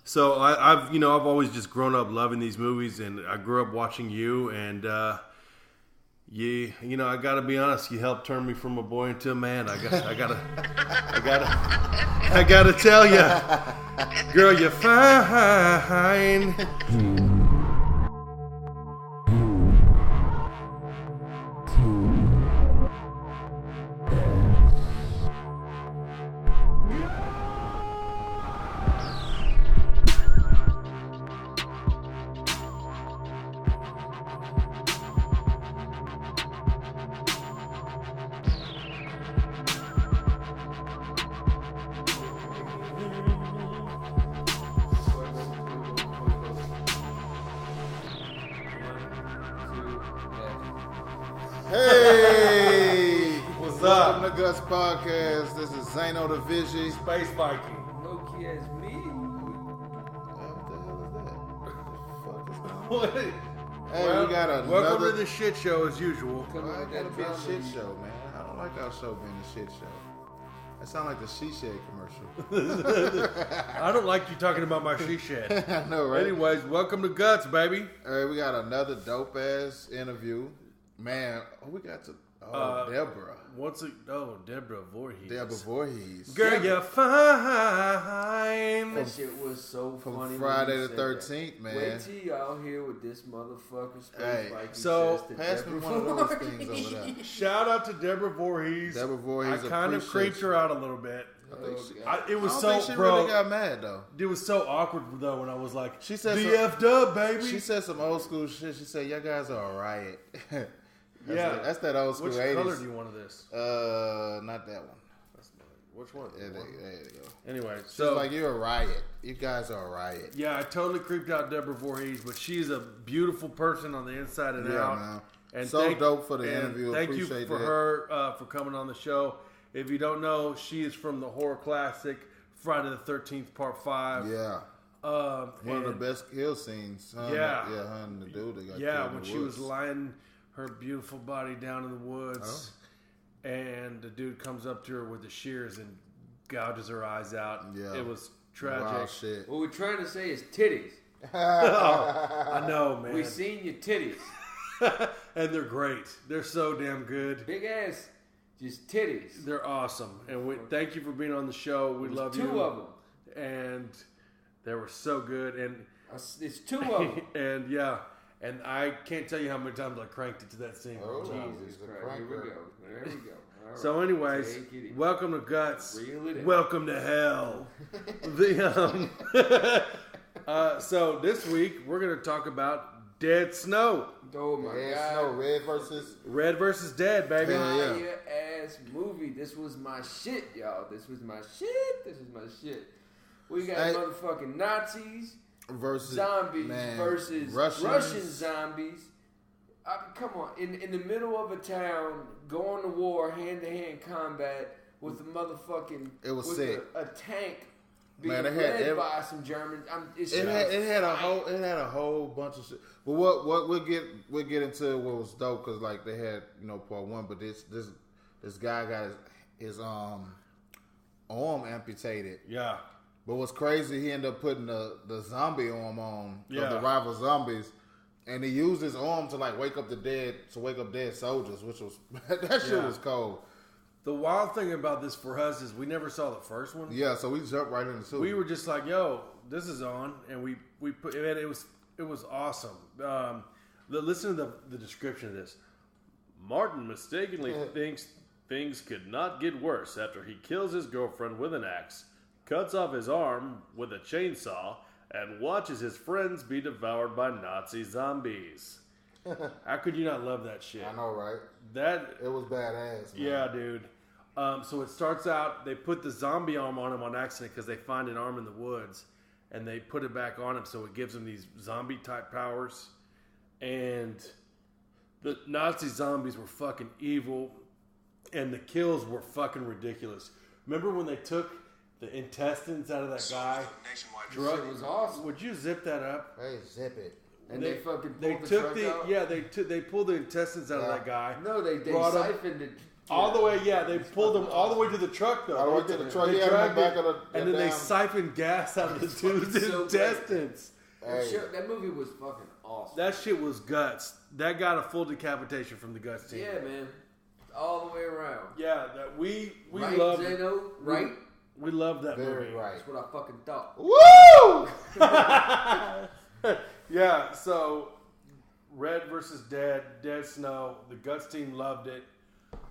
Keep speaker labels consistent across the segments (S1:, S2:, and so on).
S1: So I've always just grown up loving these movies, and I grew up watching you, and I gotta be honest, you helped turn me from a boy into a man. I gotta tell you, girl, you're fine.
S2: Hey,
S1: what's
S2: welcome
S1: up?
S2: to G.U.T.S podcast. This is Zano the Vision.
S1: Space Viking.
S3: Low-key as me.
S2: What the hell is that? What the fuck is going on?
S1: What?
S2: Hey, we got another.
S1: Welcome to the shit show as usual.
S2: Well, I gotta be a shit show, man. I don't like our show being a shit show. That sound like the She Shed commercial.
S1: I don't like you talking about my she shed.
S2: I know, right?
S1: Anyways, welcome to Guts, baby.
S2: All right, we got another dope ass interview. Man, we got to Deborah.
S1: Deborah Voorhees.
S2: Deborah Voorhees.
S1: Girl, you're fine.
S3: That shit was so
S2: From
S3: funny.
S2: Friday the 13th, man.
S3: Wait till y'all here with this motherfucker Space
S2: Hey,
S3: Viking
S1: so,
S3: says to
S2: Pass me
S3: Deborah
S2: one of those
S3: Voorhees.
S2: things over there.
S1: Shout out to Deborah Voorhees.
S2: Deborah Voorhees,
S1: I kind of
S2: appreciate
S1: creeped her out a little bit.
S2: I think she,
S1: It was
S2: I don't
S1: so,
S2: think she
S1: bro.
S2: really got mad though.
S1: It was so awkward though when I was like,
S2: She said
S1: DF dub, baby.
S2: She said some old school shit. She said, "Y'all guys are a riot." That's that old school
S1: Which
S2: 80s.
S1: color do you want of this?
S2: Not that one.
S1: Which one?
S2: There you go.
S1: Anyway,
S2: She's
S1: so
S2: like, "You're a riot. You guys are a riot."
S1: yeah, I totally creeped out Deborah Voorhees, but she's a beautiful person on the inside and out.
S2: Man.
S1: And
S2: So dope for the
S1: and
S2: interview.
S1: Thank you
S2: Appreciate
S1: for
S2: that.
S1: her for coming on the show. If you don't know, she is from the horror classic Friday the 13th Part 5.
S2: Yeah, one of the best kill scenes. Her and the dude that got killed
S1: when
S2: in the
S1: she was
S2: woods.
S1: lying her beautiful body down in the woods, and the dude comes up to her with the shears and gouges her eyes out.
S2: Yeah.
S1: It was tragic.
S2: Wild shit.
S3: What we're trying to say is titties.
S1: I know, man.
S3: We seen your titties.
S1: And they're great. They're so damn good.
S3: Big ass, just titties.
S1: They're awesome. And thank you for being on the show. We love you.
S3: Two of them.
S1: And they were so good. And
S3: It's two of them.
S1: and yeah. And I can't tell you how many times I cranked it to that scene.
S2: Oh,
S3: Jesus
S2: he's a
S3: Christ. Here we
S2: cranker.
S3: go. There we go. All right.
S1: So anyways,
S3: Take it easy.
S1: welcome to Guts.
S3: Reel it in.
S1: Welcome to hell. So this week we're going to talk about Dead Snow.
S3: Oh my
S2: Red
S3: God.
S2: Snow, Red versus.
S1: Red versus Dead, baby.
S2: Hell yeah.
S3: Fire ass movie. This was my shit, y'all. This was my shit. This is my shit. We got
S2: Hey.
S3: motherfucking Nazis
S2: Versus
S3: zombies
S2: man,
S3: versus
S2: Russians.
S3: Russian zombies. Come on, in the middle of a town, going to war, hand to hand combat with a motherfucking
S2: It was
S3: with
S2: sick.
S3: a tank being
S2: Man, they had
S3: led by some Germans.
S2: It had a whole bunch of shit. But what we'll get into what was dope because like they had part one, but this guy got his arm amputated.
S1: Yeah.
S2: But what's crazy, he ended up putting the zombie arm on of
S1: Yeah.
S2: the rival zombies, and he used his arm to like wake up dead soldiers, which was that shit was cold.
S1: The wild thing about this for us is we never saw the first one.
S2: Yeah, so we jumped right into it.
S1: We were just like, "Yo, this is on," and we put. And it was awesome. Listen to the description of this. Martin mistakenly thinks things could not get worse after he kills his girlfriend with an axe, cuts off his arm with a chainsaw, and watches his friends be devoured by Nazi zombies. How could you not love that shit?
S2: I know, right?
S1: It
S2: was badass. Man.
S1: Yeah, dude. So it starts out, they put the zombie arm on him on accident because they find an arm in the woods, and they put it back on him so it gives him these zombie-type powers. And the Nazi zombies were fucking evil, and the kills were fucking ridiculous. Remember when they took the intestines out of that guy?
S3: Drug was awesome.
S1: Would you zip that up?
S2: Hey, zip it.
S3: And they fucking pulled
S1: they
S3: the
S1: took
S3: truck
S1: the
S3: out?
S1: yeah they pulled the intestines out of that guy.
S3: No, they
S1: brought him-
S3: siphoned it.
S1: All the way, yeah. They pulled him all the way to the truck, though.
S2: All the way to the truck.
S1: They
S2: Yeah,
S1: dragged
S2: in the back
S1: it,
S2: of the
S1: and then they
S2: damn-
S1: siphoned gas out of the dude's
S3: so
S1: intestines.
S2: Hey.
S3: That movie was fucking awesome.
S1: That shit was guts. That got a full decapitation from the guts team.
S3: Yeah, man. All the way around.
S1: Yeah, that we
S3: right,
S1: loved.
S3: Zeno? Right?
S1: We loved that
S2: Very
S1: movie.
S2: right.
S3: That's what I fucking thought.
S2: Woo!
S1: Yeah, so Red versus Dead Snow. The guts team loved it.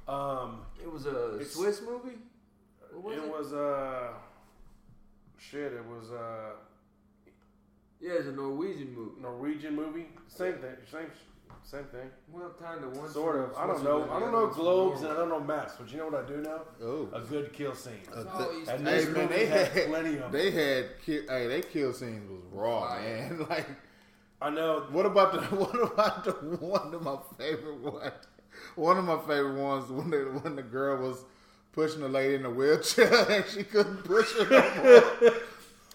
S3: It was a Swiss movie? What was it?
S1: It was It was
S3: Yeah, it's a Norwegian movie.
S1: Norwegian movie. Same thing. Same thing.
S3: Well, kind of one.
S1: Sort of. I don't know. I don't know globes and I don't know maps, but you know what I do know?
S2: Oh.
S1: A good kill scene. And
S2: Hey
S1: this
S2: man,
S1: movie
S2: they
S1: had
S2: had
S1: plenty of them.
S2: they kill scenes was raw, man. Like,
S1: I know.
S2: what about the one of my favorite ones? One of my favorite ones when the girl was pushing the lady in the wheelchair and she couldn't push her no more.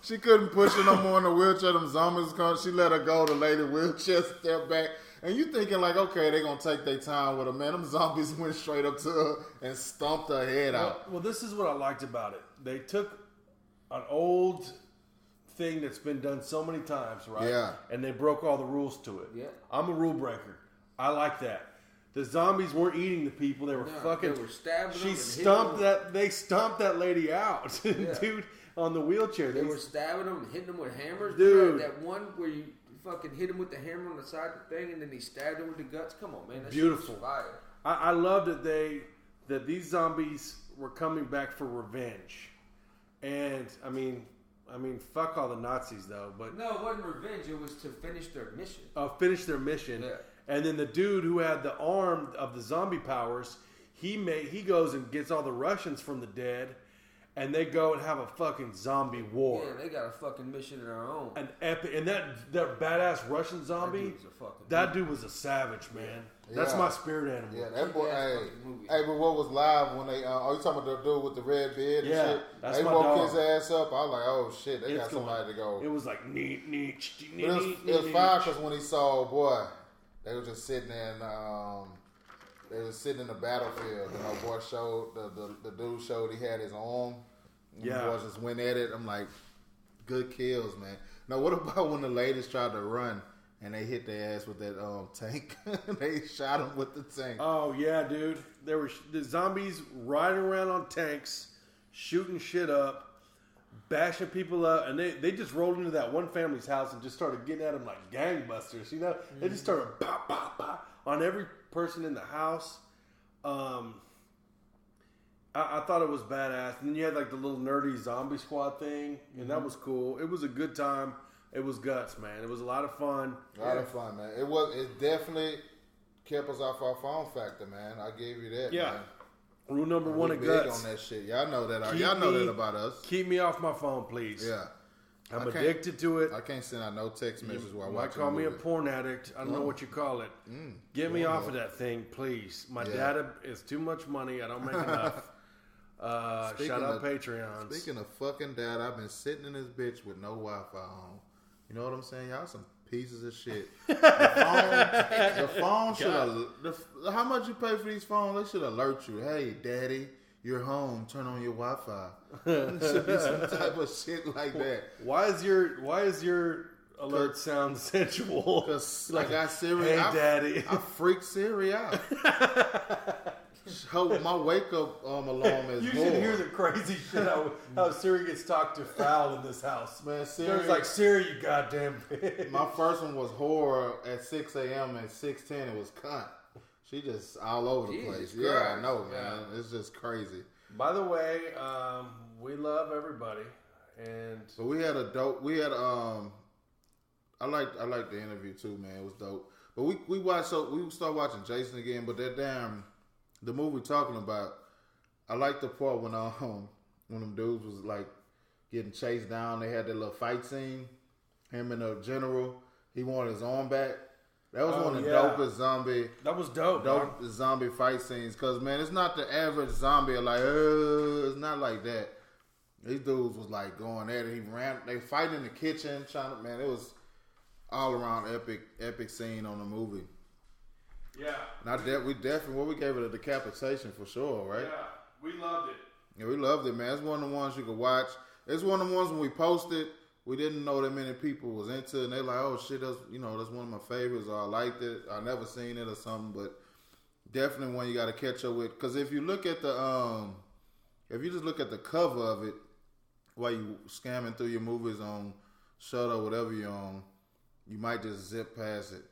S2: She couldn't push her no more in the wheelchair. Them zombies come. She let her go. The lady wheelchair step back. And you thinking like, okay, they gonna take their time with her, man. Them zombies went straight up to her and stomped her head out.
S1: Well, this is what I liked about it. They took an old thing that's been done so many times, right?
S2: Yeah.
S1: And they broke all the rules to it.
S3: Yeah.
S1: I'm a rule breaker. I like that. The zombies weren't eating the people. They were fucking.
S3: They were stabbing them.
S1: She
S3: and
S1: stomped
S3: hitting them.
S1: that. They stomped that lady out, dude, on the wheelchair.
S3: They were stabbing them and hitting them with hammers.
S1: Dude.
S3: That one where you fucking hit him with the hammer on the side of the thing, and then he stabbed him with the guts. Come on, man. That
S1: Beautiful.
S3: shit was fire.
S1: I love that these zombies were coming back for revenge, and I mean, fuck all the Nazis though. But
S3: No, it wasn't revenge. It was to finish their mission.
S1: finish their mission.
S3: Yeah.
S1: And then the dude who had the arm of the zombie powers, he goes and gets all the Russians from the dead, and they go and have a fucking zombie war.
S3: Yeah, they got a fucking mission of their own.
S1: An epic, and that badass Russian zombie, that dude was a savage, man. That's
S2: Yeah.
S1: my spirit animal.
S2: Yeah, that boy.
S3: Kick-ass
S2: Hey,
S3: fucking movie.
S2: hey, but what was live when they? Oh, you talking about the dude with the red beard and
S1: Yeah,
S2: shit?
S1: that's
S2: They
S1: my
S2: woke
S1: dog.
S2: his ass up. I was like, oh shit, they
S1: It's
S2: got somebody to go.
S1: It was like neat.
S2: But it was fire because when he saw, boy, they were just sitting there and they was sitting in the battlefield. And our boy showed the dude showed he had his arm. And
S1: Yeah.
S2: the boys just went at it. I'm like, good kills, man. Now what about when the ladies tried to run and they hit their ass with that tank? They shot them with the tank.
S1: Oh yeah, dude. There were the zombies riding around on tanks, shooting shit up, bashing people up, and they just rolled into that one family's house and just started getting at them like gangbusters. You know, they just started pop, pop, pop on every person in the house. I thought it was badass. And then you had like the little nerdy zombie squad thing, and that was cool. It was a good time. It was guts, man. It was a lot of fun.
S2: A lot of fun, man. It definitely kept us off our phone factor, man. I gave you that.
S1: Yeah.
S2: Man.
S1: Rule number one
S2: We
S1: of
S2: big
S1: guts.
S2: on that shit. Y'all know that.
S1: Keep
S2: Y'all know
S1: me-
S2: that about us.
S1: Keep me off my phone, please.
S2: Yeah.
S1: I'm
S2: I can't-
S1: addicted to it.
S2: I can't send out no text messages while
S1: You might
S2: watching
S1: call me a
S2: movie.
S1: porn addict. I don't know what you call it. Get me off of that thing, please. My
S2: Yeah.
S1: data is too much money. I don't make enough.
S2: Speaking
S1: Shout out
S2: of-
S1: Patreons.
S2: Speaking of fucking dad, I've been sitting in this bitch with no Wi-Fi on. You know what I'm saying? Y'all some pieces of shit. The phone should how much you pay for these phones? They should alert you. Hey, daddy, you're home. Turn on your Wi-Fi. It should be some type of shit like that.
S1: Why is your alert sound sensual?
S2: Because I got Siri.
S1: Hey, daddy.
S2: I freak Siri out. My wake up alarm is
S1: You
S2: more.
S1: should hear the crazy shit how Siri gets talked to foul in this house.
S2: Man, Siri.
S1: There's like, Siri, you goddamn bitch.
S2: My first one was horror at 6 a.m. At 6:10 it was cunt. She just all over the
S3: Jesus
S2: place. Yeah, I
S3: Christ.
S2: know, man. It's just crazy.
S1: By the way, we love everybody. And
S2: But we had I like the interview too, man. It was dope. But we started watching Jason again, but the movie we're talking about, I like the part when them dudes was like getting chased down. They had that little fight scene. Him and the general, he wanted his arm back. That was one of the dopest
S1: that was dope. dog.
S2: zombie fight scenes. Cause man, it's not the average zombie like, it's not like that. These dudes was like going at it. They fight in the kitchen, man, it was all around epic scene on the movie.
S1: Yeah.
S2: Not that we gave it a decapitation for sure, right?
S1: Yeah, we loved it.
S2: Yeah, we loved it, man. It's one of the ones you could watch. It's one of the ones when we posted, we didn't know that many people was into it, and they like, oh shit, that's one of my favorites, or I liked it, I never seen it or something, but definitely one you got to catch up with. Because if you look at if you just look at the cover of it while you scamming through your movies on Shudder or whatever you're on, you might just zip past it.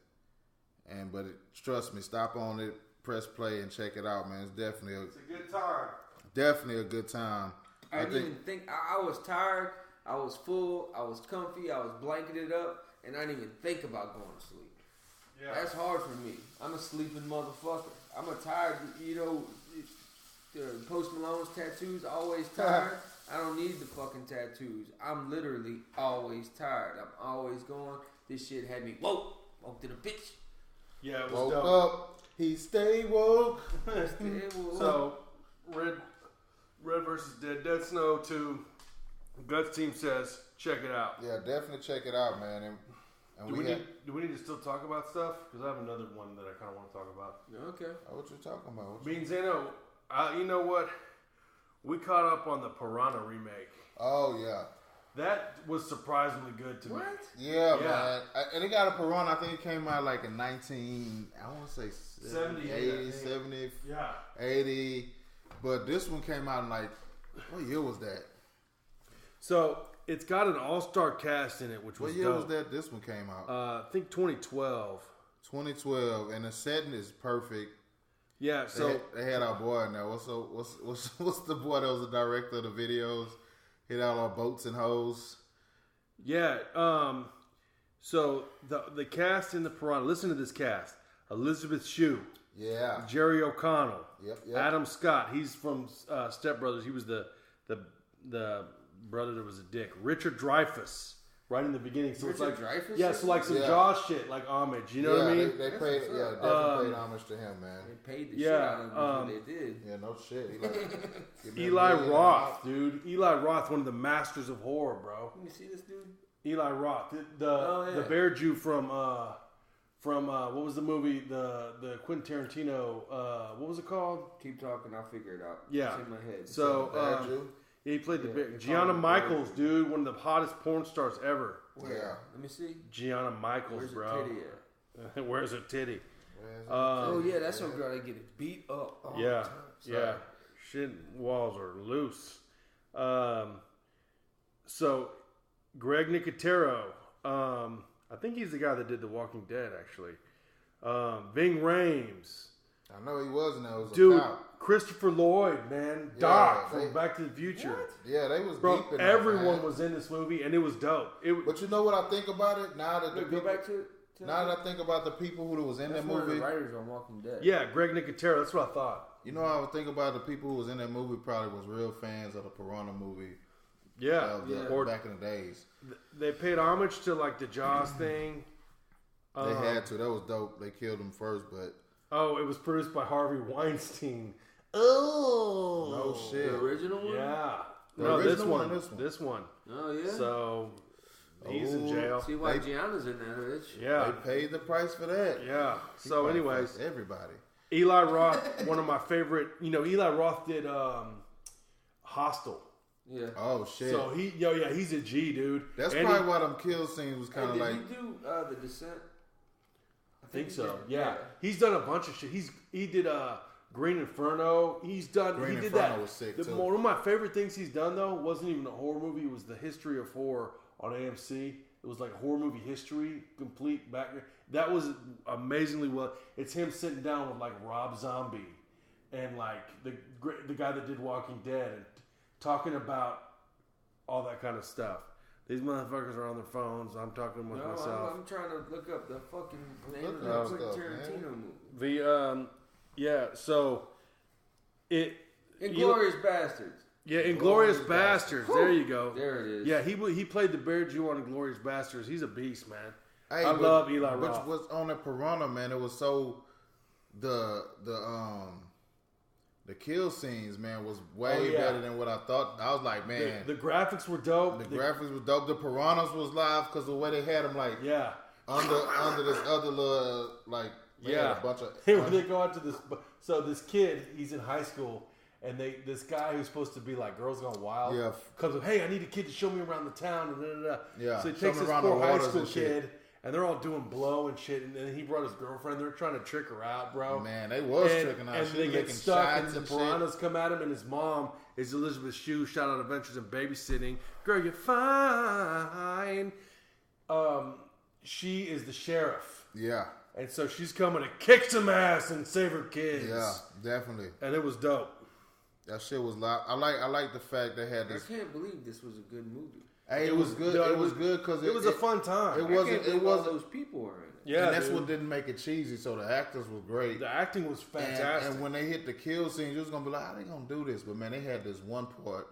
S2: But trust me, stop on it, press play, and check it out, man. It's definitely
S1: it's a good time.
S2: Definitely a good time.
S3: I didn't even think. I was tired. I was full. I was comfy. I was blanketed up, and I didn't even think about going to sleep. Yeah. That's hard for me. I'm a sleeping motherfucker. I'm a tired. Post Malone's tattoos. Always tired. I don't need the fucking tattoos. I'm literally always tired. I'm always going. This shit had me woke to the bitch.
S1: Yeah, it was
S2: woke
S1: dope.
S2: Up. He stay woke.
S1: So, Red versus Dead. Dead Snow 2. Guts team says, check it out.
S2: Yeah, definitely check it out, man. And
S1: do we need to still talk about stuff? Because I have another one that I kind of want to talk about.
S3: Okay.
S2: What you talking about?
S1: Zeno, you know what? We caught up on the Piranha remake.
S2: Oh, yeah.
S1: That was surprisingly good to me.
S2: Yeah, man. And it got a Piranha. I think it came out like in 80, 70,
S1: yeah,
S2: 80. But this one came out in like, what year was that?
S1: So it's got an all-star cast in it, which was
S2: what year
S1: dope.
S2: was that? This one came out.
S1: I think 2012.
S2: 2012, and the setting is perfect.
S1: Yeah, so
S2: they had our boy in there. What's the boy that was the director of the videos? Hit out our boats and hoes.
S1: Yeah. So the cast in the Piranha. Listen to this cast: Elizabeth Shue.
S2: Yeah.
S1: Jerry O'Connell.
S2: Yep.
S1: Adam Scott. He's from Step Brothers. He was the brother that was a dick. Richard Dreyfuss. Right in the beginning. So
S3: Richard
S1: it's like
S3: Dreyfuss?
S1: Yeah, so like some Jaws shit, like homage. You know what I mean?
S2: They paid. Yeah, definitely paid homage to him, man.
S3: They paid the shit out of him. They did.
S2: Yeah, no shit.
S1: Eli Roth, dude. Eli Roth, one of the masters of horror, bro.
S3: Let me see this dude.
S1: Eli Roth, the Bear Jew from what was the movie? The Quentin Tarantino. What was it called?
S3: Keep talking, I'll figure it out.
S1: Yeah.
S3: It's in my head.
S1: So he played the Bear. Gianna Michaels, dude, one of the hottest porn stars ever.
S3: Where? Yeah. Let me see.
S1: Gianna Michaels,
S3: Where's
S1: bro.
S3: Her titty at?
S1: Where's her titty?
S3: Oh yeah, that's some girl that get it beat up. All the time.
S1: Yeah. Shit, walls are loose. So Greg Nicotero, I think he's the guy that did The Walking Dead, actually. Ving Rhames.
S2: I know he was in there.
S1: Dude, Christopher Lloyd, man. Doc from Back to the Future.
S2: What? Yeah, they was
S1: deep in everyone was in this movie, and it was dope.
S2: But you know what I think about it? Now that
S3: Now
S2: that I think about the people who was in that movie.
S3: One of the writers on Walking Dead.
S1: Yeah, Greg Nicotero. That's what I thought.
S2: You know, I would think about the people who was in that movie probably was real fans of the Piranha movie.
S1: Yeah,
S2: or back in the days.
S1: They paid homage to like the Jaws thing.
S2: They had to. That was dope. They killed him first, but
S1: it was produced by Harvey Weinstein. Oh,
S2: no shit.
S3: The original one?
S1: Yeah. This one.
S3: Oh yeah.
S1: So he's in jail.
S3: See why Gianna's in that bitch.
S1: Yeah.
S2: They paid the price for that.
S1: Yeah. So anyways,
S2: everybody.
S1: Eli Roth, one of my favorite. You know, Eli Roth did Hostel.
S3: Yeah.
S2: Oh shit.
S1: So he's a G, dude.
S2: That's probably why them kill scenes was kind of like.
S3: Did he do The Descent?
S1: I think so. Yeah. He's done a bunch of shit. He did Green Inferno. He did that.
S2: Was sick too.
S1: One of my favorite things he's done though wasn't even a horror movie. It was the History of Horror on AMC. It was like horror movie history, complete background. That was amazingly well. It's him sitting down with like Rob Zombie and like the guy that did Walking Dead and talking about all that kind of stuff. These motherfuckers are on their phones. I'm talking with myself.
S3: I'm trying to look up the fucking name of the Tarantino movie.
S1: So
S3: Inglourious Bastards.
S1: Yeah, Inglourious Bastards. There you go.
S3: There it is.
S1: Yeah, he played the Bear Jew on Inglourious Bastards. He's a beast, man.
S2: Hey,
S1: I love Eli Roth.
S2: Which was on the Piranha, man. It was so the kill scenes, man, was way better than what I thought. I was like, man,
S1: the graphics were dope.
S2: The graphics were dope. The Piranhas was live because the way they had them, like, under this other little like They had a bunch of.
S1: When they go out to this, so this kid, he's in high school, and this guy who's supposed to be like Girls Gone Wild, comes up, hey, I need a kid to show me around the town, and
S2: Yeah.
S1: So he takes this poor high school kid, and they're all doing blow and shit, and then he brought his girlfriend. They're trying to trick her out, bro.
S2: Man, they was tricking her out.
S1: And they get stuck, and the piranhas come at him, and his mom is Elizabeth Shue, Shout Out Adventures in Babysitting. Girl, you're fine. She is the sheriff.
S2: Yeah.
S1: And so she's coming to kick some ass and save her kids.
S2: Yeah, definitely.
S1: And it was dope.
S2: That shit was loud. I like the fact they had this.
S3: I can't believe this was a good movie.
S2: Hey, it was good. It was good because
S1: it was a fun time.
S2: It wasn't. All
S3: those people were in it.
S1: Yeah,
S2: and that's what didn't make it cheesy. So the actors were great.
S1: The acting was fantastic.
S2: And when they hit the kill scenes, you was gonna be like, "How they gonna do this?" But man, they had this one part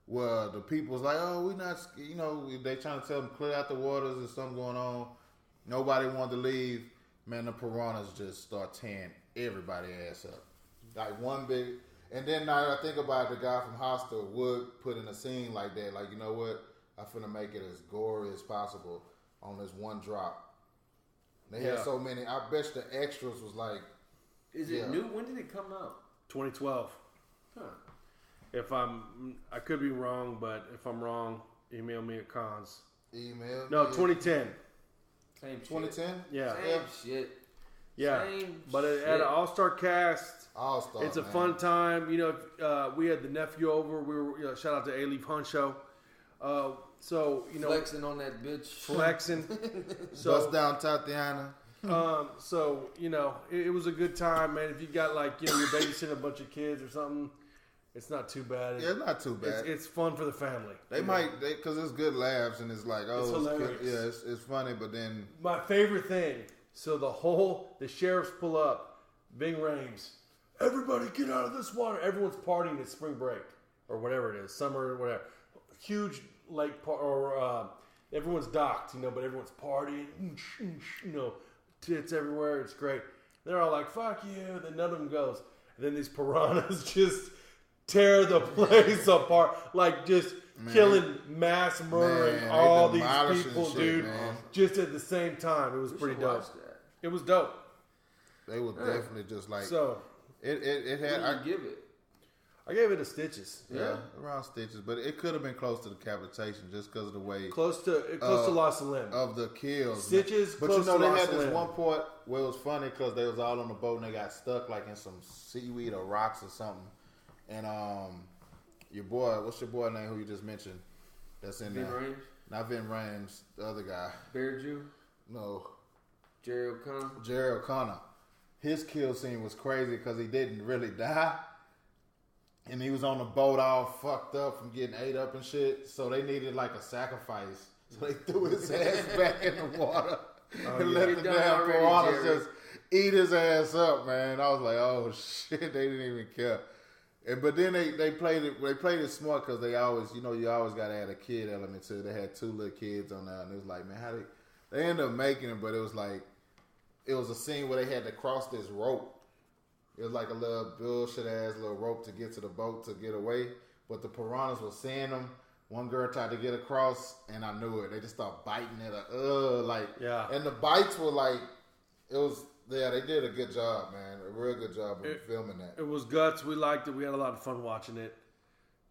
S2: where the people was like, "Oh, we not," they trying to tell them clear out the waters. There's something going on. Nobody wanted to leave. Man, the piranhas just start tearing everybody ass up. Like one big. And then now I think about it, the guy from Hostel would put in a scene like that. Like, you know what? I'm finna make it as gory as possible on this one drop. They had so many. I bet the extras was like.
S3: Is it new? When did it come out?
S1: 2012. Huh. I could be wrong, but if I'm wrong, email me at cons. No, 2010.
S3: Same
S2: 2010?
S1: Yeah.
S3: Same shit.
S1: Yeah. But it had an all-star cast.
S2: All-star.
S1: It's a fun time. We had the nephew over. We were shout out to A-Leaf Huncho.
S3: Flexing on that bitch.
S1: Flexing.
S2: Bust down Tatiana.
S1: It was a good time, man. If you got you're babysitting a bunch of kids or something, it's not too bad.
S2: Yeah, it's not too bad.
S1: It's fun for the family.
S2: Because it's good laughs and it's like,
S1: it's hilarious.
S2: It's funny, but then
S1: my favorite thing. So the sheriffs pull up, Ving Rhames. Everybody get out of this water. Everyone's partying at spring break or whatever it is, summer or whatever. Huge lake everyone's docked, but everyone's partying. Tits everywhere. It's great. They're all like, "Fuck you." Then none of them goes. And then these piranhas just tear the place apart, killing, mass murdering all these people, dude. Just at the same time, it was pretty dope. It was dope.
S2: They were definitely just like
S1: so.
S3: It had. I give it.
S1: I gave it a stitches.
S2: Yeah, around stitches, but it could have been close to the decapitation just because of the way
S1: close to loss of limb
S2: of the kills.
S1: Stitches,
S2: but
S1: close to
S2: they
S1: loss
S2: had
S1: of
S2: this
S1: limb.
S2: one part where it was funny because they was all on the boat and they got stuck in some seaweed or rocks or something. And your boy, what's your boy name who you just mentioned? That's in there.
S3: Vin Rhames?
S2: Not Vin Rhames, the other guy.
S3: Bear Jew?
S2: No.
S3: Jerry O'Connor?
S2: Jerry O'Connor. His kill scene was crazy because he didn't really die. And he was on the boat all fucked up from getting ate up and shit. So they needed a sacrifice. So they threw his ass back in the water. And let the damn piranhas just eat his ass up, man. I was like, oh shit, they didn't even care. But then they played it smart because they always, you always got to add a kid element to it. They had 2 little kids on there, and it was like, man, how they ended up making it, but it was a scene where they had to cross this rope. It was like a little bullshit ass little rope to get to the boat to get away, but the piranhas were seeing them. One girl tried to get across, and I knew it. They just started biting at her, and the bites were it was. Yeah, they did a good job, man. A real good job of filming that.
S1: It was guts. We liked it. We had a lot of fun watching it.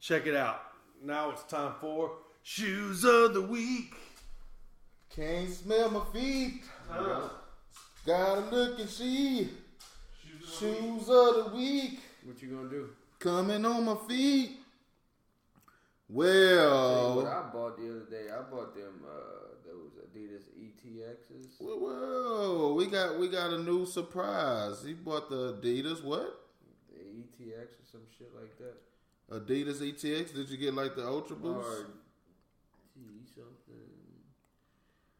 S1: Check it out. Now it's time for Shoes of the Week.
S2: Can't smell my feet. Gotta look and see. Shoes of the Week.
S3: What you gonna do?
S2: Coming on my feet. Well,
S3: what I bought the other day, I bought them those Adidas ETXs.
S2: Whoa, we got a new surprise. He bought the Adidas what?
S3: The ETX or some shit like that.
S2: Adidas ETX. Did you get the Ultra Boost?
S3: Or something.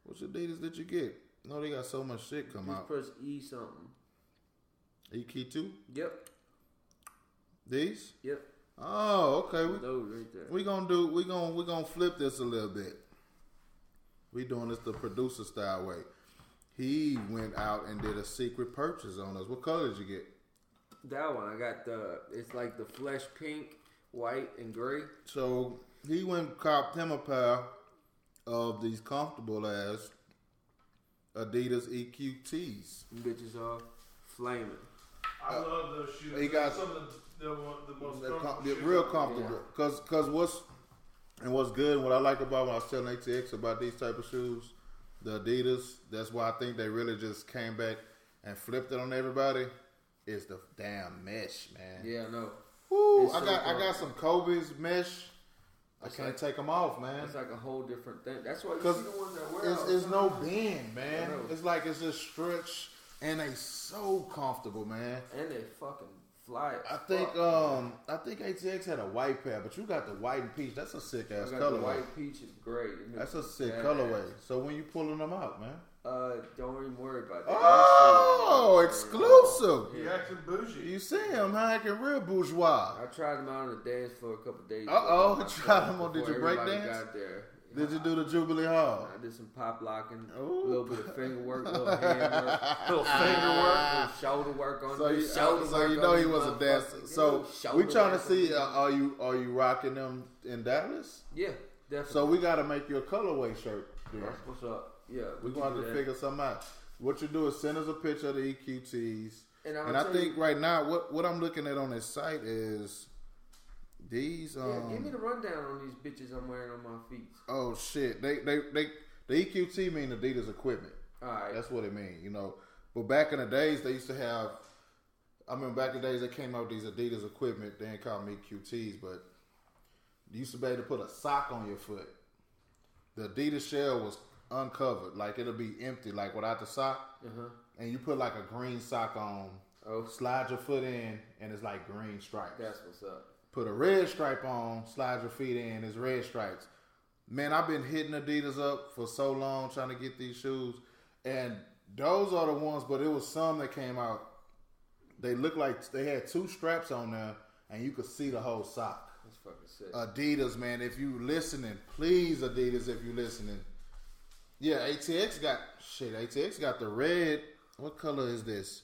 S2: Which Adidas did you get? No, they got so much shit come out.
S3: Press E something.
S2: E-Key2?
S3: Yep.
S2: These?
S3: Yep.
S2: Oh, okay.
S3: Those right there.
S2: We gonna flip this a little bit. We doing this the producer style way. He went out and did a secret purchase on us. What color did you get?
S3: That one. I got it's like the flesh pink, white, and gray.
S2: So he went and copped him a pair of these comfortable ass Adidas EQ-Ts.
S3: Bitches off. flaming.
S1: I love those shoes.
S2: He got
S1: some of the most comfortable
S2: they're
S1: shoes
S2: real
S1: out
S2: comfortable. Cause what's good and what I like about when I was telling ATX about these type of shoes, the Adidas. That's why I think they really just came back and flipped it on everybody. Is the damn mesh, man.
S3: Yeah, I know.
S2: Woo! I got some Kobe's mesh. I can't take them off, man.
S3: It's like a whole different thing. That's why you see the ones that wear
S2: it's no bend, man. It's like it's just stretch, and they so comfortable, man.
S3: And they fucking fly.
S2: I think ATX had a white pair, but you got the white and peach. That's a sick ass colorway.
S3: The white peach is great.
S2: That's a sick colorway. So when you pulling them out, man?
S3: Don't even worry about that.
S2: Oh, exclusive.
S1: You acting bougie.
S2: You see him acting real bourgeois.
S3: I tried them out on the dance floor a couple days ago.
S2: Uh-oh, tried them on. Did you break dance?
S3: Got there.
S2: Did you do the Jubilee Hall?
S3: I did some pop locking, a
S2: Ooh.
S3: little bit of finger work, a little hand work,
S1: Little finger work.
S3: little shoulder work on
S2: So you know he was a dancer. So we trying to see, are you rocking them in Dallas?
S3: Yeah, definitely.
S2: So we got to make you a colorway shirt. Dude.
S3: That's what's up. Yeah,
S2: We're going to figure something out. What you do is send us a picture of the EQTs.
S3: And
S2: I think right now, what I'm looking at on this site is these.
S3: Give me the rundown on these bitches I'm wearing on my feet.
S2: Oh shit! The EQT mean Adidas equipment.
S3: All right,
S2: that's what it mean. You know, but back in the days they used to have. I mean, back in the days they came out with these Adidas equipment. They didn't call them EQTs, but you used to be able to put a sock on your foot. The Adidas shell was uncovered, like it'll be empty, like without the sock, and you put like a green sock on. Oh, slide your foot in, and it's like green stripes.
S3: That's what's up.
S2: Put a red stripe on, slide your feet in, it's red stripes. Man, I've been hitting Adidas up for so long trying to get these shoes, and those are the ones. But it was some that came out. They looked like they had two straps on there, and you could see the whole sock.
S3: That's fucking sick.
S2: Adidas, man, if you listening, please, Adidas, if you listening. Yeah, ATX got the red. What color is this?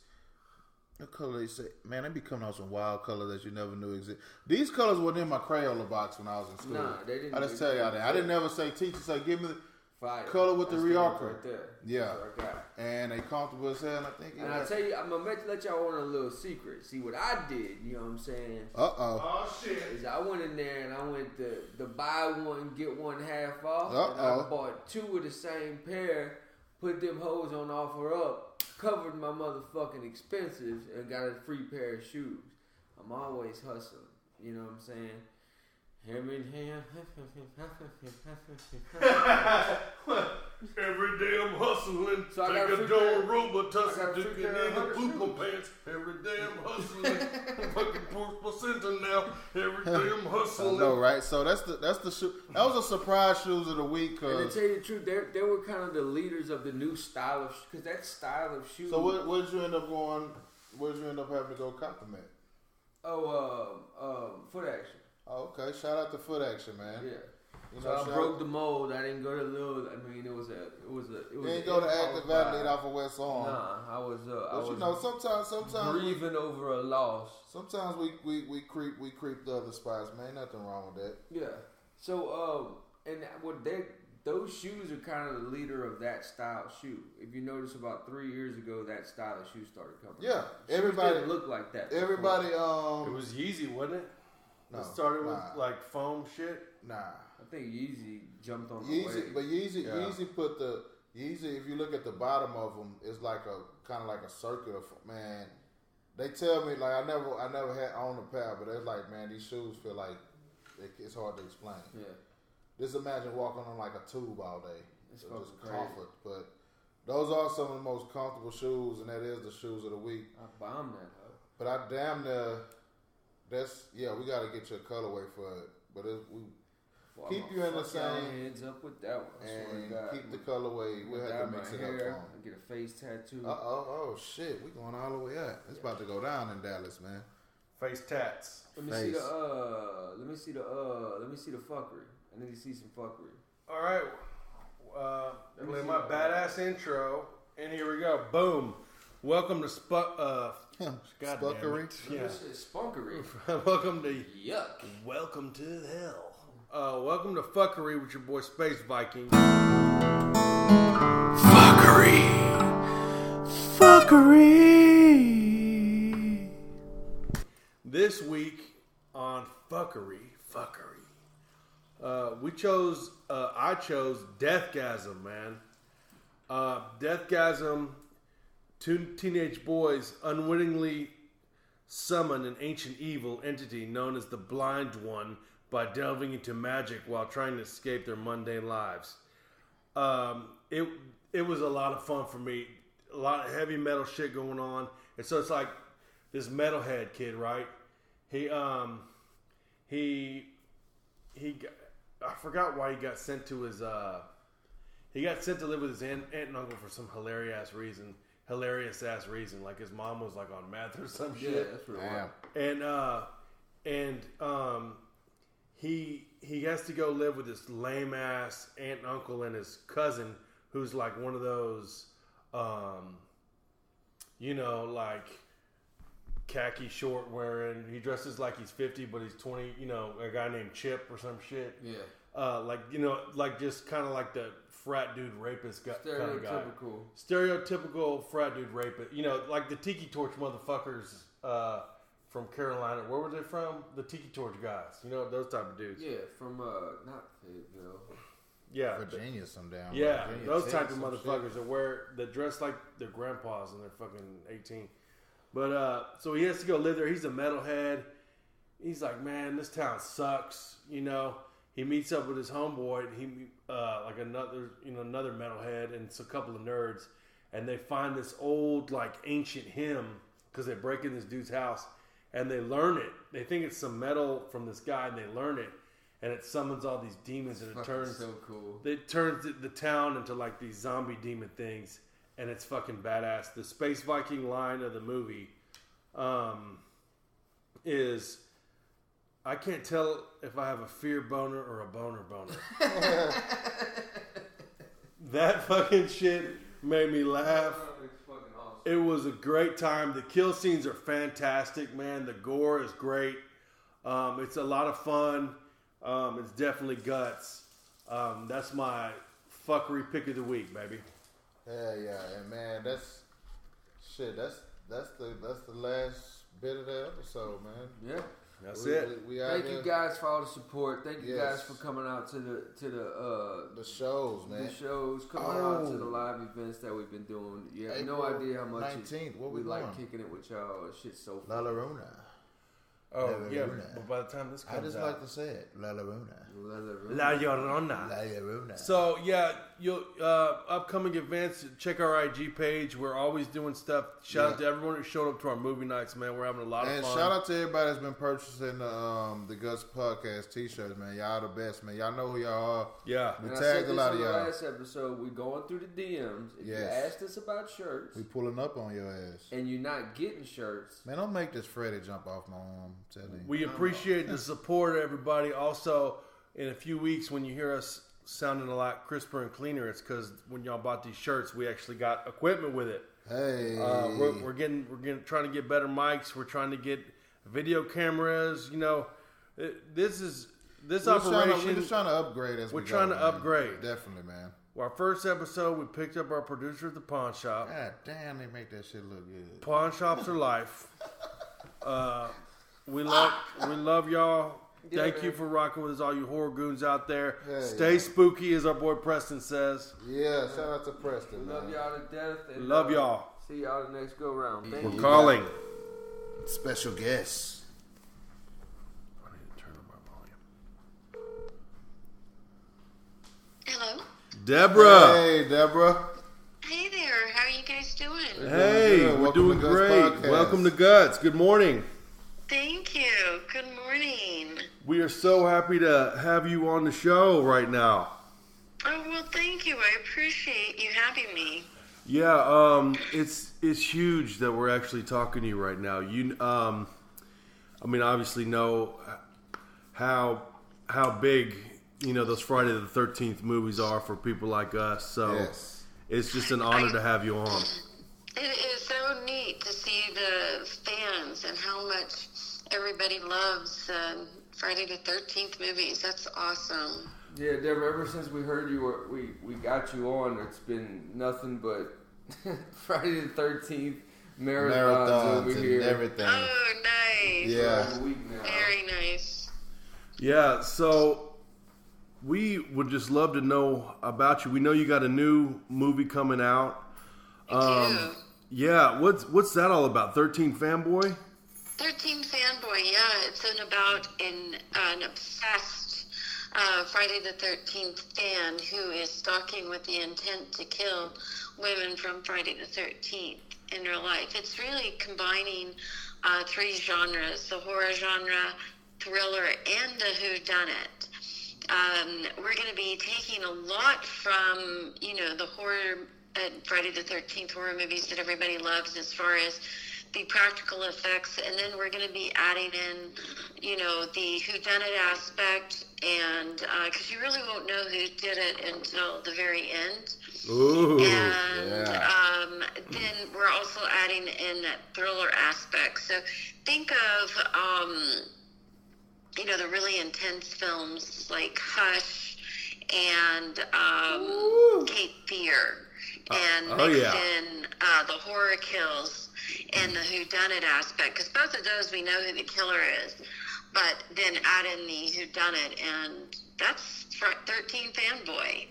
S2: What color they say? Man, they be coming out some wild colors that you never knew exist. These colors weren't in my Crayola box when I was in school.
S3: Nah, they didn't.
S2: I just tell y'all that. I didn't never say, teacher say, give me the
S3: fire
S2: color with
S3: That's
S2: the rearcher.
S3: right there.
S2: Yeah.
S3: That's what I got.
S2: And they comfortable as hell. And I think.
S3: And I tell you, I'm gonna let y'all on a little secret. See what I did. You know what I'm saying?
S1: Oh shit!
S3: Is I went in there and I went the buy one get one half off. And I bought two of the same pair. Put them hoes on offer up, covered my motherfucking expenses, and got a free pair of shoes. I'm always hustling. You know what I'm saying? Every
S1: day I'm hustling.
S3: So I got
S1: take a door robot tussle,
S3: free
S1: dick
S3: pair
S1: in
S3: of
S1: the
S3: hundred
S1: poop my
S3: shoes.
S1: pants. Every day I'm hustling. Fucking placenta now. Every day I'm hustling.
S2: I know, right? So that's the shoe. That was a surprise shoes of the week.
S3: And to tell you the truth, they were kind of the leaders of the new style of because that style of shoes.
S2: So where did you end up going? Where did you end up having to go compliment?
S3: Foot Action.
S2: Oh, okay. Shout out to Foot Action, man.
S3: Yeah.
S2: You
S3: So I broke the mold. I didn't go to little. I mean, it was. You
S2: didn't go to Active Athlete off of West Arm.
S3: Nah, I was.
S2: But you know, sometimes
S3: grieving over a loss.
S2: Sometimes we creep the other spots, man. Ain't nothing wrong with that.
S3: Yeah. So and those shoes are kind of the leader of that style shoe. If you notice, about 3 years ago, that style of shoe started coming.
S2: Yeah,
S3: out.
S2: everybody
S3: looked like that.
S2: Everybody.
S1: It was Yeezy, wasn't it?
S2: No,
S1: it started with like foam shit.
S2: Nah,
S3: I think Yeezy jumped on the
S2: Yeezy,
S3: wave.
S2: but Yeezy put the Yeezy. If you look at the bottom of them, it's like a kind of like a circular. Man, they tell me like I never had owned a pair, but they're like, man, these shoes feel like it's hard to explain.
S3: Yeah.
S2: Just imagine walking on like a tube all day.
S3: It's
S2: just
S3: crazy.
S2: comfort. But those are some of the most comfortable shoes, and that is the shoes of the week.
S3: I bombed that hoe.
S2: But I damn near. We got to get you a colorway for it. But keep you in the same.
S3: Hands up with that one.
S2: And keep the colorway. We'll have to mix it up.
S3: Get a face tattoo.
S2: Oh shit! We going all the way out. It's about to go down in Dallas, man.
S1: Face tats.
S3: Let me see the fuckery. I need to see some fuckery.
S1: All right. Play my badass intro, and here we go. Boom. Welcome to
S2: Spuckery.
S3: Yeah. Spunkery.
S1: Welcome to
S3: Yuck.
S1: Welcome to hell. Welcome to Fuckery with your boy Space Viking. Fuckery. this week on fuckery, I chose Deathgasm, man. Deathgasm, two teenage boys unwittingly summon an ancient evil entity known as the Blind One by delving into magic while trying to escape their mundane lives. It was a lot of fun for me. A lot of heavy metal shit going on. And so it's like this metalhead kid, right? I forgot why he got sent to his he got sent to live with his aunt and uncle for some hilarious ass reason. Like his mom was like on meth or some shit.
S3: Yeah, that's pretty wild.
S1: And he has to go live with this lame ass aunt and uncle and his cousin who's like one of those like khaki short wearing. He dresses like he's 50 but he's 20, a guy named Chip or some shit.
S3: Yeah.
S1: Just kind of like the frat dude rapist kind of guy.
S3: Stereotypical
S1: Frat dude rapist. Like the Tiki Torch motherfuckers from Carolina. Where were they from? The Tiki Torch guys. Those type of dudes.
S3: Yeah, from not Fayetteville.
S1: Yeah,
S2: Virginia, some down.
S1: Yeah,
S2: Virginia,
S1: those
S2: Texas,
S1: type of motherfuckers that dress like their grandpas and they're fucking 18. But so he has to go live there. He's a metalhead. He's like, man, this town sucks. He meets up with his homeboy. And he like another metalhead and it's a couple of nerds, and they find this old like ancient hymn because they break in this dude's house and they learn it. They think it's some metal from this guy, and they learn it. And it summons all these demons, and it turns
S3: so cool.
S1: It turns the town into like these zombie demon things, and it's fucking badass. The Space Viking line of the movie is, I can't tell if I have a fear boner or a boner. That fucking shit made me laugh.
S3: It's fucking awesome.
S1: It was a great time. The kill scenes are fantastic, man. The gore is great. It's a lot of fun. It's definitely guts. That's my fuckery pick of the week, baby.
S2: Yeah, and man, that's the last bit of the episode, man.
S3: Yeah,
S1: that's it.
S3: Thank you guys for all the support. Thank you guys for coming out to the
S2: shows, man.
S3: The shows, coming out to the live events that we've been doing. You have no idea how much
S2: 19th.
S3: we like kicking it with y'all. Shit's so fun.
S2: La Llorona.
S1: Oh, yeah, but by the time this comes out...
S2: I just like to say it. La Llorona.
S1: La Llorona.
S2: La Llorona.
S1: So, yeah, you'll upcoming events, check our IG page. We're always doing stuff. Shout out to everyone who showed up to our movie nights, man. We're having a lot of fun.
S2: And shout out to everybody that's been purchasing the Guts Podcast t-shirts, man. Y'all the best, man. Y'all know who y'all are.
S1: Yeah.
S2: We tagged a lot of y'all.
S3: Last episode, we going through the DMs. If you asked us about shirts...
S2: We pulling up on your ass.
S3: And you're not getting shirts...
S2: Man, don't make this Freddy jump off my arm.
S1: We appreciate the support, everybody. Also, in a few weeks, when you hear us sounding a lot crisper and cleaner, it's because when y'all bought these shirts, we actually got equipment with it.
S2: Hey,
S1: we're trying to get better mics. We're trying to get video cameras. This operation.
S2: We're just trying to upgrade.
S1: We're trying to upgrade.
S2: Definitely, man.
S1: Our first episode, we picked up our producer at the pawn shop.
S2: God damn, they make that shit look good.
S1: Pawn shops are life. We love y'all. Thank you for rocking with us, all you horror goons out there. Stay spooky, as our boy Preston says.
S2: Yeah, shout out to Preston.
S3: We love y'all to death. And,
S1: love y'all.
S3: See y'all the next go round.
S1: We're calling
S2: special guests.
S1: I need to turn up my volume.
S4: Hello.
S1: Deborah.
S2: Hey, Deborah.
S4: Hey there. How are you guys doing?
S1: Hey, we're doing great. Welcome to Guts. Good morning.
S4: Thank you. Good morning.
S1: We are so happy to have you on the show right now.
S4: Oh, well, thank you. I appreciate you having me.
S1: Yeah, it's huge that we're actually talking to you right now. Obviously know how big, those Friday the 13th movies are for people like us. So it's just an honor to have you on.
S4: It is so neat to see the fans and how much everybody loves Friday the 13th movies. That's awesome.
S3: Yeah, Deborah, ever since we heard we got you on, it's been nothing but Friday the 13th marathons over here.
S2: And everything.
S4: Oh, nice.
S2: Yeah.
S4: Very nice.
S1: Yeah, so we would just love to know about you. We know you got a new movie coming out.
S4: I do.
S1: Yeah, what's that all about? 13 Fanboy?
S4: 13 Fanboy, yeah. It's about an obsessed Friday the 13th fan who is stalking with the intent to kill women from Friday the 13th in real life. It's really combining three genres, the horror genre, thriller, and the whodunit. We're going to be taking a lot from, the horror, Friday the 13th horror movies that everybody loves as far as the practical effects, and then we're going to be adding in, the whodunit aspect, and because you really won't know who did it until the very end.
S1: Ooh,
S4: and then we're also adding in that thriller aspect. So think of, the really intense films like Hush and Cape Fear, and mix in the horror kills and the whodunit aspect, because both of those we know who the killer is, but then add in the whodunit, and that's 13 Fanboy.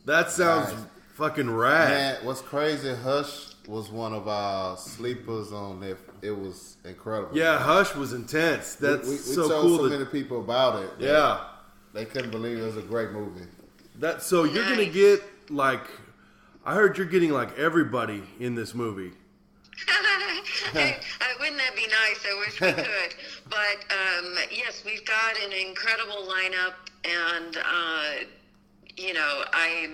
S1: that sounds fucking rad.
S2: Man, what's crazy, Hush was one of our sleepers on it. It was incredible.
S1: Yeah, Hush was intense. That's
S2: we
S1: so
S2: told
S1: cool.
S2: so many people about it.
S1: Yeah.
S2: They couldn't believe it was a great movie.
S1: So you're going to get, I heard you're getting, everybody in this movie.
S4: Wouldn't that be nice? I wish we could. But, yes, we've got an incredible lineup, and, I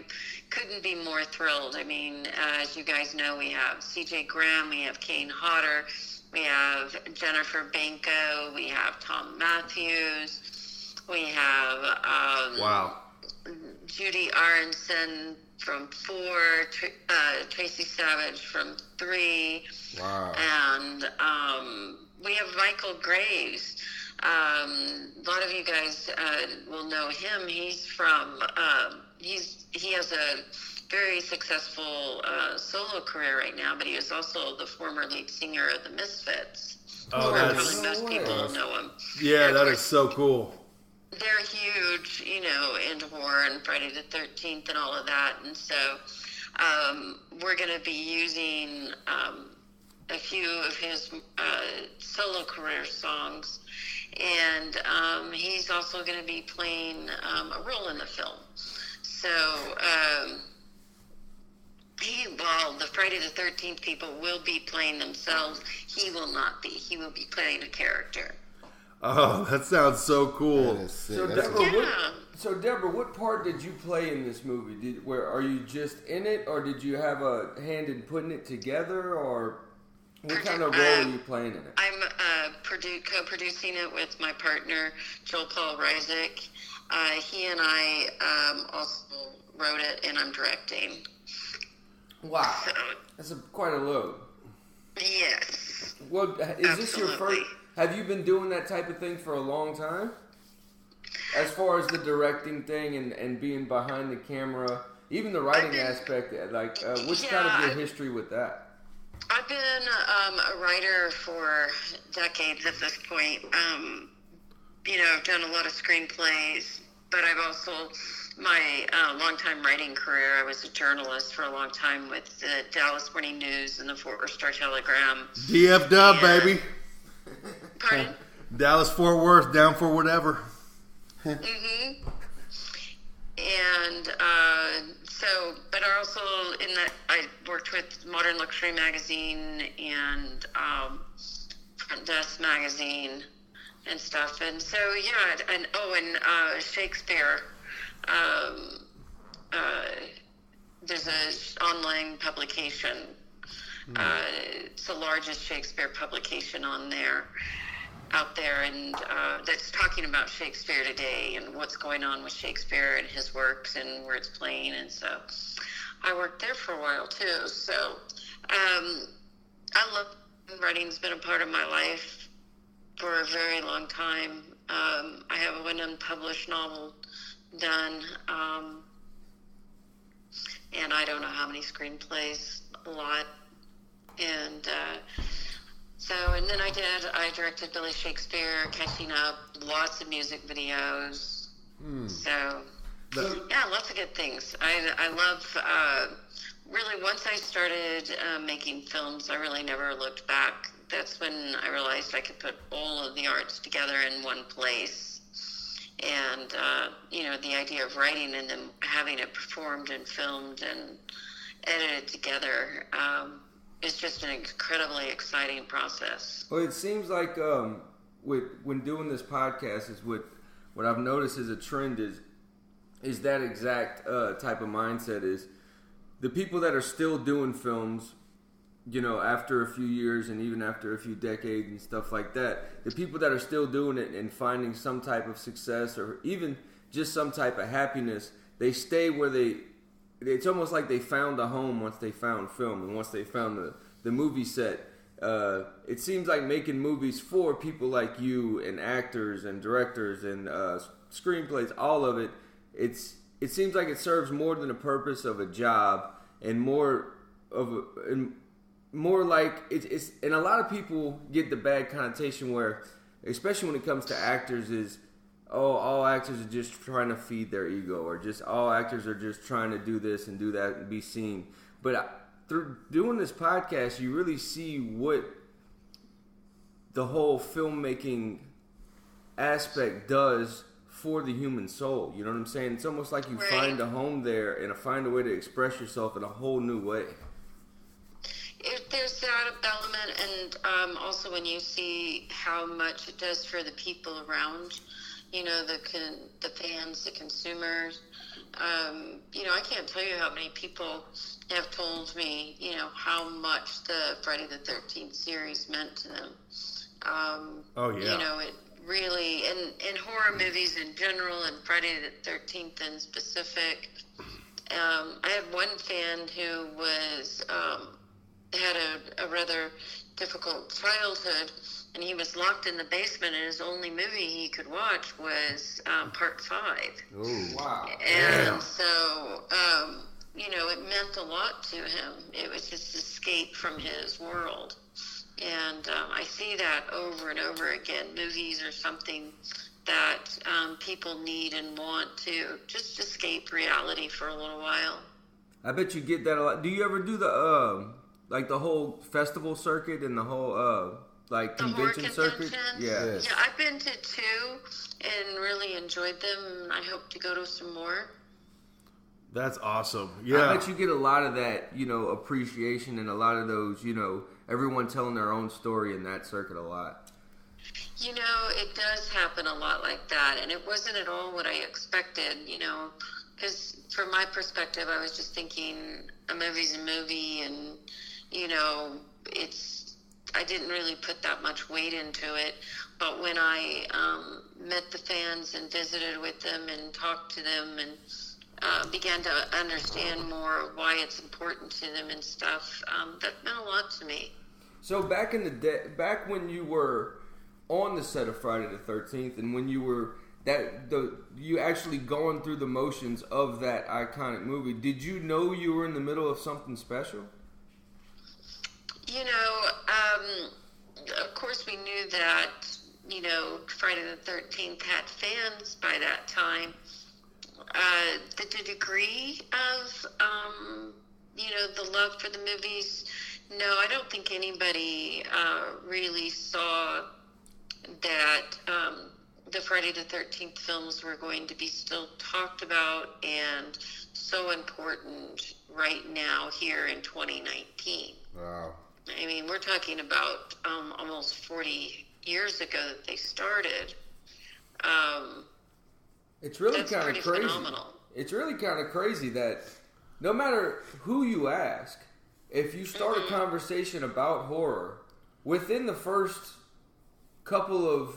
S4: couldn't be more thrilled. I mean, as you guys know, we have C.J. Graham, we have Kane Hodder, we have Jennifer Banco, we have Tom Matthews, we have Judy Aronson from 4, Tracy Savage from 3, and we have Michael Graves. A lot of you guys will know him. He's from he has a very successful solo career right now, but he is also the former lead singer of the Misfits.
S1: Oh,
S4: probably most people will know him.
S1: Yeah, that is so cool.
S4: They're huge, into horror and Friday the 13th and all of that. And so we're going to be using a few of his solo career songs. And he's also going to be playing a role in the film. So the Friday the 13th people will be playing themselves. He will not be. He will be playing a character.
S1: Oh, that sounds so cool.
S3: So Deborah, what part did you play in this movie? Are you just in it, or did you have a hand in putting it together, or what kind of role are you playing in it?
S4: I'm co-producing it with my partner, Joel Paul Rysick. He and I also wrote it, and I'm directing.
S3: Wow,
S4: So,
S3: that's quite a load.
S4: yes.
S3: Well, is this your
S4: Absolutely.
S3: first? Have you been doing that type of thing for a long time? As far as the directing thing and being behind the camera, even the writing aspect, what's kind of your history with that?
S4: I've been a writer for decades at this point. I've done a lot of screenplays, but I've also, my longtime writing career, I was a journalist for a long time with the Dallas Morning News and the Fort Worth Star-Telegram.
S1: DF Dub, baby.
S4: Pardon?
S1: Dallas Fort Worth, down for whatever.
S4: Mm-hmm. And but also in that I worked with Modern Luxury Magazine and Front Desk Magazine and stuff. And so, and Shakespeare. There's an online publication. It's the largest Shakespeare publication out there, and that's talking about Shakespeare today and what's going on with Shakespeare and his works and where it's playing. And so I worked there for a while too. So I love writing's been a part of my life for a very long time. I have one unpublished novel done, and I don't know how many screenplays, a lot. And So, and then I directed Billy Shakespeare, Catching Up, lots of music videos. So, yeah, lots of good things. I love, really, once I started making films, I really never looked back. That's when I realized I could put all of the arts together in one place. And, the idea of writing and then having it performed and filmed and edited together is just an incredibly exciting process.
S3: Well, it seems like when doing this podcast is what I've noticed is a trend is that exact type of mindset is the people that are still doing films, after a few years and even after a few decades and stuff like that, the people that are still doing it and finding some type of success or even just some type of happiness, they stay where it's almost like they found a home once they found film and once they found the movie set. It seems like making movies for people like you and actors and directors and screenplays, all of it, it seems like it serves more than a purpose of a job and more like it's and a lot of people get the bad connotation where, especially when it comes to actors, is all actors are just trying to feed their ego, or just all actors are just trying to do this and do that and be seen. But through doing this podcast, you really see what the whole filmmaking aspect does for the human soul. You know what I'm saying? It's almost like you find a home there and find a way to express yourself in a whole new way.
S4: There's that element, and also when you see how much it does for the people around, the fans, the consumers. I can't tell you how many people have told me, how much the Friday the 13th series meant to them. It really, in horror movies in general, and Friday the 13th in specific. I had one fan who was had a rather difficult childhood, and he was locked in the basement, and his only movie he could watch was Part 5.
S3: Oh, wow.
S4: And so, it meant a lot to him. It was just escape from his world. And I see that over and over again. Movies are something that people need and want to just escape reality for a little while.
S3: I bet you get that a lot. Do you ever do the the whole festival circuit and the whole convention circuit?
S4: Yeah, I've been to 2 and really enjoyed them, and I hope to go to some more.
S1: That's awesome. Yeah,
S3: I bet you get a lot of that, appreciation and a lot of those, everyone telling their own story in that circuit a lot.
S4: It does happen a lot like that, and it wasn't at all what I expected, because from my perspective, I was just thinking a movie's a movie, and, I didn't really put that much weight into it. But when I met the fans and visited with them and talked to them and began to understand more why it's important to them and stuff, that meant a lot to me.
S3: So back in the day, back when you were on the set of Friday the 13th, and when you were you actually going through the motions of that iconic movie, did you know you were in the middle of something special?
S4: Of course we knew that, Friday the 13th had fans by that time. The degree of, the love for the movies, no, I don't think anybody really saw that the Friday the 13th films were going to be still talked about and so important right now here in 2019.
S2: Wow.
S4: I mean, we're talking about almost 40 years ago that they started.
S3: It's really kind of crazy.
S4: Phenomenal.
S3: It's really kind of crazy that no matter who you ask, if you start a conversation about horror, within the first couple of,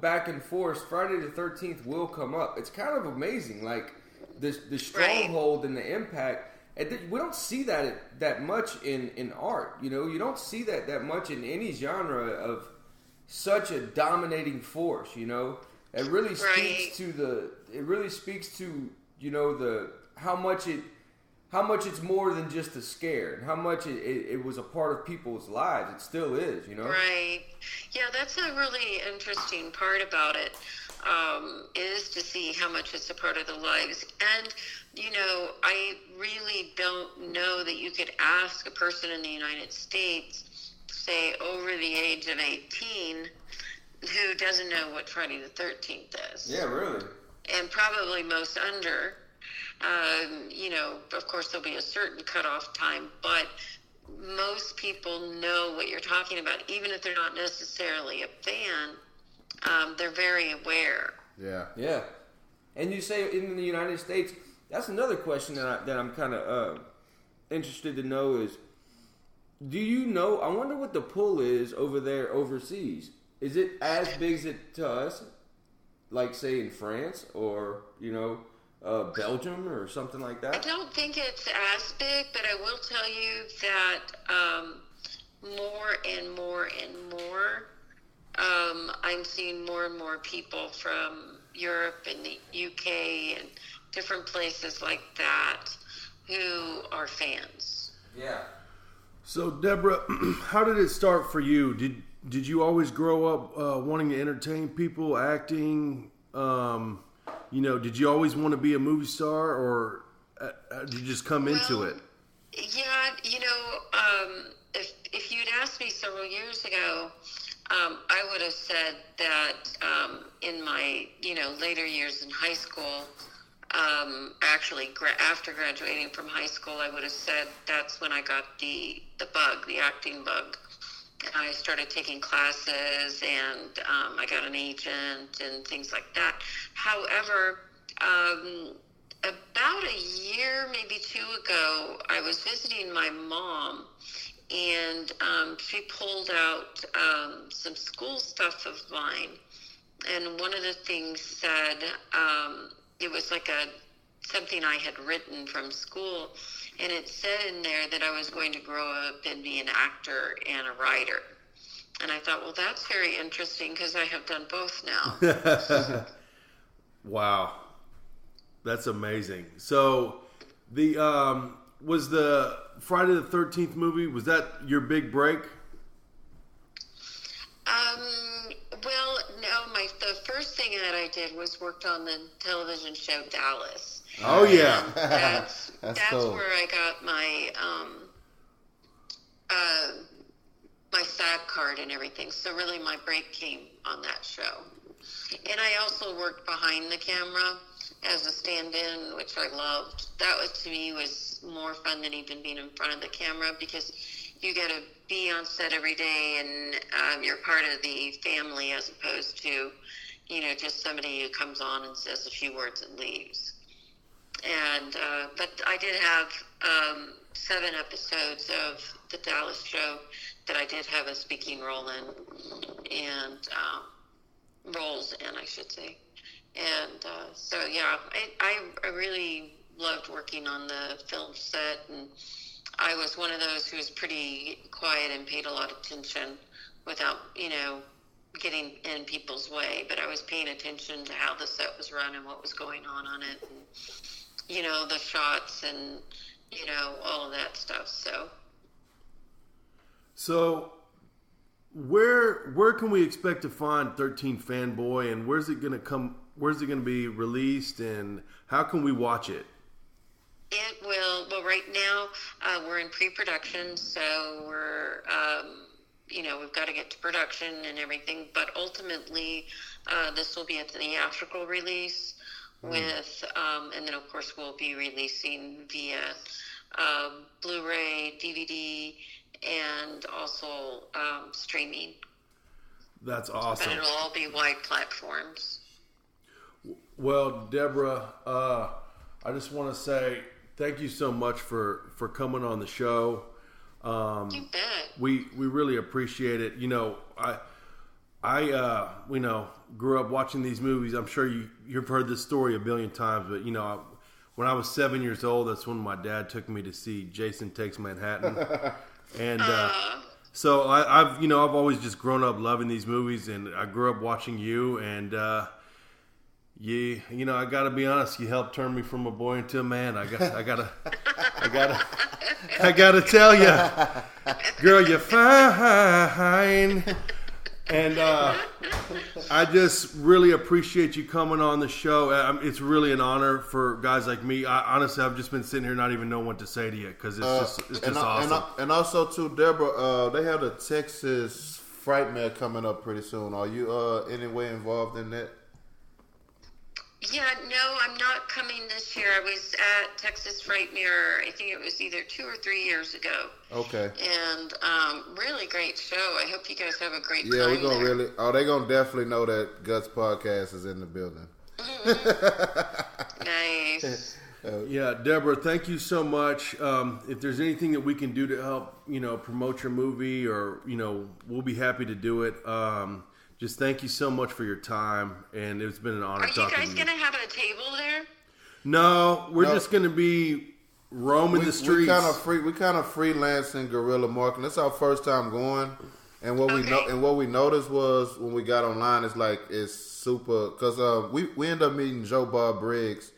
S3: back and forth, Friday the 13th will come up. It's kind of amazing, like the stronghold and the impact. And we don't see that much in art. You don't see that much in any genre of such a dominating force. It really speaks to how much it how much it's more than just a scare, and how much it was a part of people's lives. It still is, you know?
S4: Right. Yeah, that's a really interesting part about it, is to see how much it's a part of the lives. And, you know, I really don't know that you could ask a person in the United States, say over the age of 18, who doesn't know what Friday the 13th is.
S3: Yeah, really.
S4: And probably most under. You know, of course, there'll be a certain cutoff time, but most people know what you're talking about, even if they're not necessarily a fan. They're very aware.
S2: Yeah.
S3: Yeah. And you say in the United States, that's another question that I'm kind of interested to know is, do you know, I wonder what the pull is over there overseas. Is it as big as it to us, like say in France or, you know, Belgium or something like that?
S4: I don't think it's as big, but I will tell you that more and more and more, I'm seeing more and more people from Europe and the UK and different places like that who are fans.
S3: Yeah.
S1: So, Deborah, how did it start for you? Did you always grow up wanting to entertain people, acting? You know, did you always want to be a movie star, or did you just come into it?
S4: Yeah, you know, if you'd asked me several years ago, I would have said that in my, you know, later years in high school, actually after graduating from high school, I would have said that's when I got the bug, the acting bug. I started taking classes, and I got an agent and things like that. However, about a year, maybe two ago, I was visiting my mom, and she pulled out some school stuff of mine. And one of the things said, it was like something I had written from school, and it said in there that I was going to grow up and be an actor and a writer. And I thought, well, that's very interesting because I have done both now.
S1: Wow. That's amazing. So was the Friday the 13th movie, was that your big break?
S4: Well, no, the first thing that I did was worked on the television show Dallas.
S1: Oh, yeah.
S4: That's
S2: cool.
S4: where I got my my SAG card and everything. So really my break came on that show. And I also worked behind the camera as a stand-in, which I loved. That to me was more fun than even being in front of the camera, because you get to be on set every day, and you're part of the family as opposed to, you know, just somebody who comes on and says a few words and leaves. And but I did have 7 episodes of the Dallas show that I did have a speaking role in, and roles in, I should say. And so, yeah, I really loved working on the film set, and I was one of those who was pretty quiet and paid a lot of attention without, you know, getting in people's way. But I was paying attention to how the set was run and what was going on it, and, you know, the shots and, you know, all of that stuff.
S1: So where can we expect to find 13 Fanboy, and where's it going to be released, and how can we watch it?
S4: It will, well, right now we're in pre-production, so we're, you know, we've got to get to production and everything, but ultimately this will be a theatrical release with, and then of course we'll be releasing via Blu-ray, DVD, and also streaming.
S1: That's awesome.
S4: But it'll all be wide platforms.
S1: Well, Deborah, I just want to say thank you so much for coming on the show.
S4: You bet.
S1: We really appreciate it. You know, I you know, grew up watching these movies. I'm sure you've heard this story a billion times, but you know, when I was 7 years old, that's when my dad took me to see Jason Takes Manhattan. And so I've always just grown up loving these movies, and I grew up watching you, and you know, I got to be honest, you helped turn me from a boy into a man. I gotta I gotta tell you, girl, you're fine. And I just really appreciate you coming on the show. It's really an honor for guys like me. Honestly, I've just been sitting here not even knowing what to say to you because it's just awesome.
S2: And also, too, Deborah, they have the Texas Frightmare coming up pretty soon. Are you any way involved in that?
S4: Yeah, no, I'm not coming this year. I was at Texas Frightmare, I think it was either 2 or 3 years ago.
S2: Okay.
S4: And really great show. I hope you guys have a great time.
S2: Yeah, we're going to really... Oh, they're going to definitely know that G.U.T.S podcast is in the building.
S4: Nice.
S1: Yeah, Deborah, thank you so much. If there's anything that we can do to help, promote your movie or, we'll be happy to do it. Just thank you so much for your time, and it's been an honor talking to you.
S4: Are you guys going to have a table there?
S1: No, we're just going to be roaming the streets.
S2: We kind of freelancing guerrilla marketing. It's our first time going, and what we noticed was when we got online, it's super because we ended up meeting Joe Bob Briggs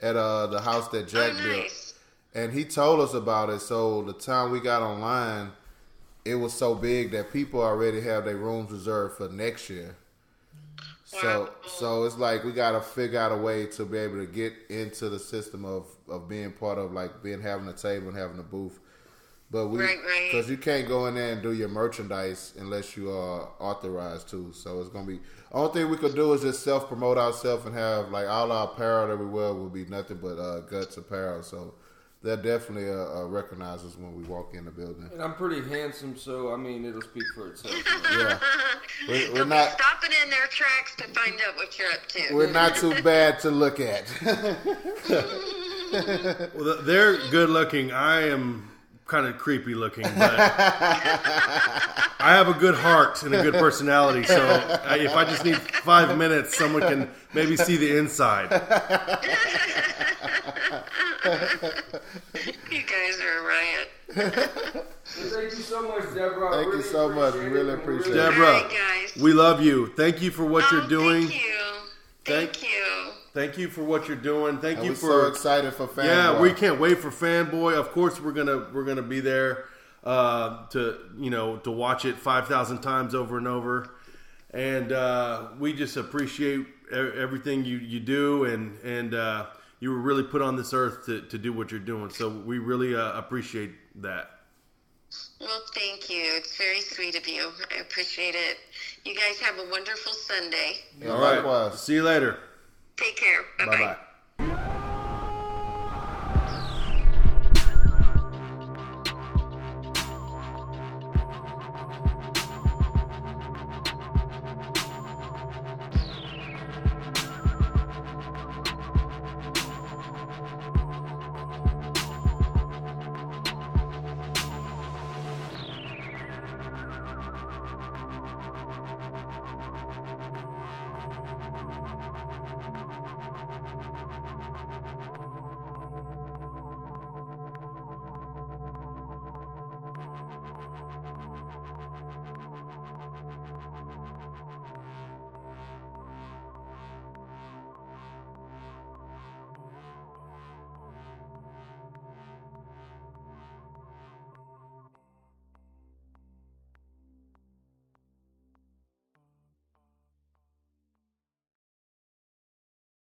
S2: at the house that Jack built, and he told us about it. So the time we got online, it was so big that people already have their rooms reserved for next year.
S4: Wow.
S2: So it's like we got to figure out a way to be able to get into the system of being part of having a table and having a booth. But because you can't go in there and do your merchandise unless you are authorized to. So it's gonna be only thing we could do is just self promote ourselves and have all our apparel that we wear will be nothing but G.U.T.S apparel. So they'll definitely recognize us when we walk in the building.
S3: And I'm pretty handsome, so it'll speak for itself.
S2: Yeah,
S4: They'll be stopping in their tracks to find out what you're up to.
S2: We're not too bad to look at.
S1: Well, they're good looking. I am kind of creepy looking, but I have a good heart and a good personality. So if I just need 5 minutes, someone can maybe see the inside.
S4: You guys are a riot.
S3: Thank you so much, Deborah.
S2: Thank you so much. We really appreciate it.
S1: Deborah,
S4: guys.
S1: we love you. Thank you for what you're doing.
S4: Thank you.
S1: Thank you for what you're doing. Thank you for
S2: so excited for Fanboy.
S1: Yeah, we can't wait for Fanboy. Of course, we're gonna be there to watch it 5,000 times over and over. And we just appreciate everything you do, and you were really put on this earth to do what you're doing. So we really appreciate that.
S4: Well, thank you. It's very sweet of you. I appreciate it. You guys have a wonderful Sunday.
S1: All right. See you later.
S4: Take care. Bye-bye.
S1: Bye-bye.